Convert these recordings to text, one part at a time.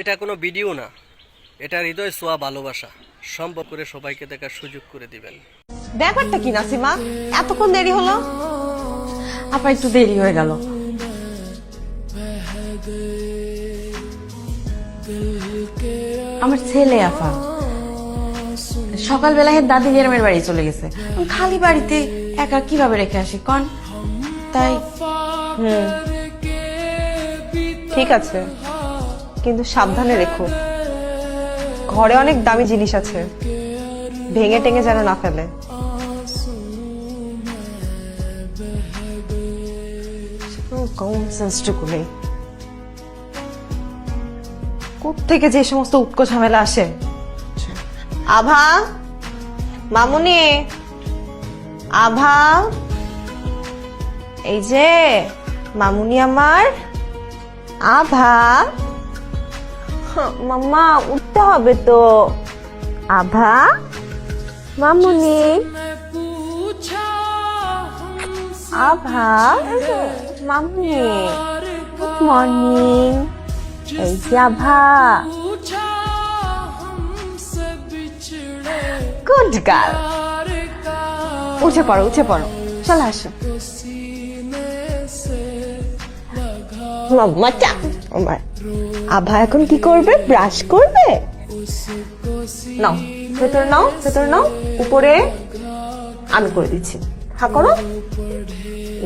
এটা কোনো ভিডিও না, এটা হৃদয় ছোঁয়া ভালোবাসা। সম্ভব করে সবাইকে দেখার সুযোগ করে দিবেন। ব্যাপারটা কি নাসিমা, এতক্ষণ দেরি হলো? আপা একটু দেরি হয়ে গেল। আমার ছেলে আফা সকালবেলায় দাদি গ্রামের বাড়ি চলে গেছে, খালি বাড়িতে একা কিভাবে রেখে আসি কন, তাই। ঠিক আছে, কিন্তু সাবধানে রেখো, ঘরে অনেক দামি জিনিস আছে, ভেঙে টেঙে যেন না ফেলে। কোত্থেকে যে সমস্ত উটকো ঝামেলা আসে। আভা, মামুনি, আভা, এই যে মামুনি আমার। আভা, মাম্মা উঠতে হবে তো। আভা, মামুনি, আভা, মামুনি, গুড মর্নিং। এই যে আভা, গুড গার্ল। উঠে পড়ো, উঠে পড়ো, চলে আসো। মাম্মা চা। আভা এখন কি করবে? ব্রাশ করবে। নাও ভেতরে, নাও ভেতরে, নাও উপরে। আমি করে দিচ্ছি, হা করো।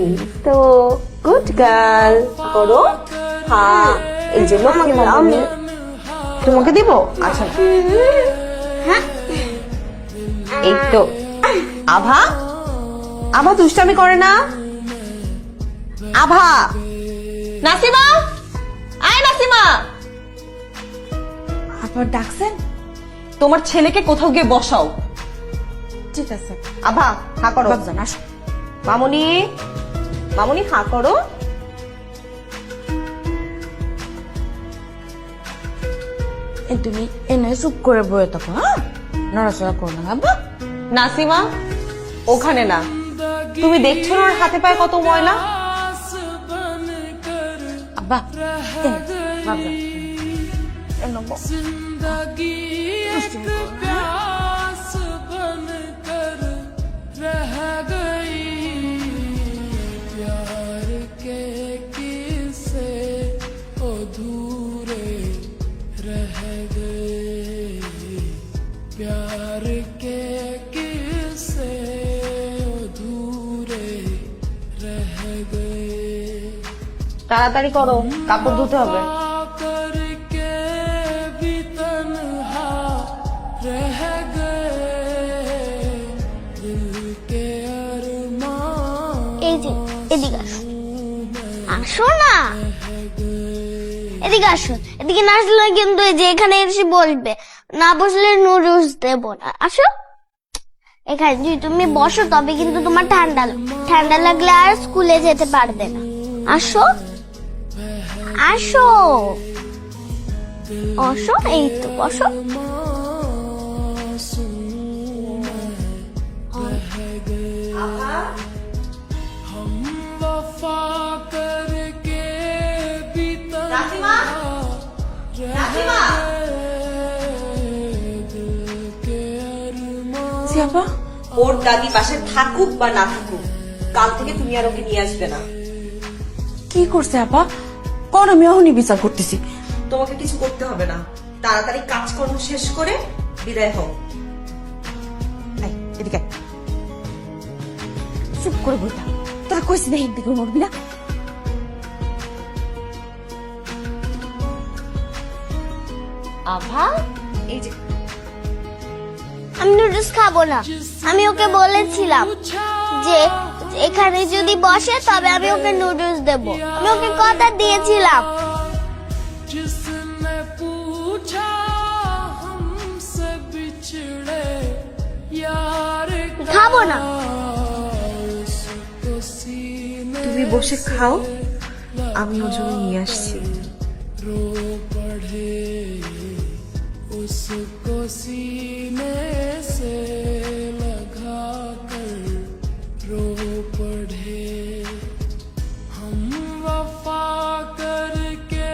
এই তো গুড গার্ল, করো। হ্যাঁ, এই যে তোমাকে দিব। আচ্ছা, হ্যাঁ, এই তো। আভা, আভা দুষ্টামি করে না। আভা, নাসিমা, আয় নাসিমা। আপা ডাকছেন? তোমার ছেলেকে কোথাও গিয়ে বসাও। ঠিক আছে। আভা, হা করো। বাবজান আসো। মামুনি, মামুনি, হা করো। তুমি এনে চুপ করে বয়ে থাকো, হ্যাঁ, নড়াচড়া করো না আব্বা। নাসিমা, ওখানে না, তুমি দেখছো না ওর হাতে পায়ে কত ময়লা। আব্বা বাবজান তাড়াতাড়ি করো, কাপড় ধুতে হবে। এই যে এদিকে আসো, আসো না, এদিকে আসো। এদিকে না আসলে কিন্তু এই যে এখানে এসে বলবে, না বসলে নুডলস দেবো না। আসো এখানে, যদি তুমি বসো তবে কিন্তু তোমার ঠান্ডা লাগলে আর স্কুলে যেতে পারবে না। আসো আসো, আসো, এই তো বসো। নাসিমা, নাসিমা, আপা ওর দাদি পাশে থাকুক বা না থাকুক, কাল থেকে তুমি আর ওকে নিয়ে আসবে না। কি করছে আপা? কোন আমি এখনই বিচার করতেছি। তোমাকে কিছু করতে হবে না, তাড়াতাড়ি কাজকর্ম শেষ করে বিদায় হও। এদিকে চুপ করে বইতা, তোরা কইছি না একদিকে মরবি না। আভা, এই যে আমি নুডলস খাবো না। আমি ওকে বলেছিলাম যে এখানে যদি বসে তবে আমি ওকে নুডলস দেব। আমি ওকে কথা দিয়েছিলাম। খাবো না। তুমি বসে খাও, আমি ওর জন্য নিয়ে আসছি। उसको सीने से लगा कर रो पड़े, हम वफा करके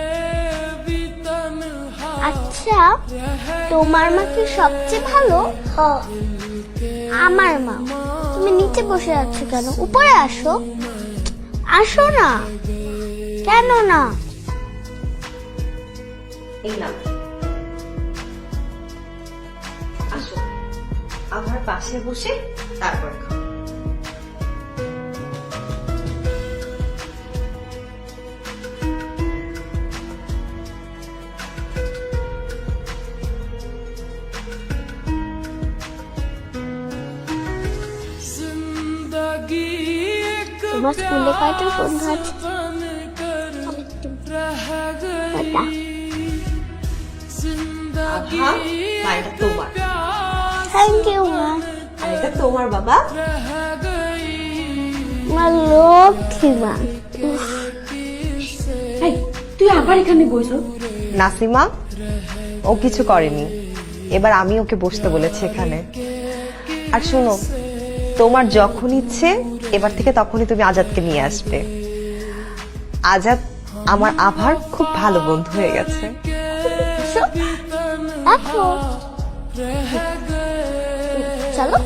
भी तन्हा আচ্ছা, তোমার মা কি সবচেয়ে ভালো? আমার মা। তুমি নিচে বসে আছো কেন? উপরে আসো, আসো না। কেন না? এই নাও, আসো, আমার পাশে বসে তারপর খাও। जिंदगी एक তোমার স্কুলে কয়টা বন্ধু আছে? रह কয়টা? गई जिंदगी আভা, মা, এটা তোমার। থ্যাংক ইউ মা। আর এটা তোমার বাবা। रह गई আমার লক্ষ্মী মা। এই, তুই আবার এখানে বসো? নাসিমা, ও কিছু করেনি, এবার আমি ওকে বসতে বলেছি এখানে। আর শোনো, তোমার যখন ইচ্ছে এবার থেকে তখনই তুমি আজাদকে নিয়ে আসবে। আজাদ আমার আভার খুব ভালো বন্ধু হয়ে গেছে। আসো, চলো।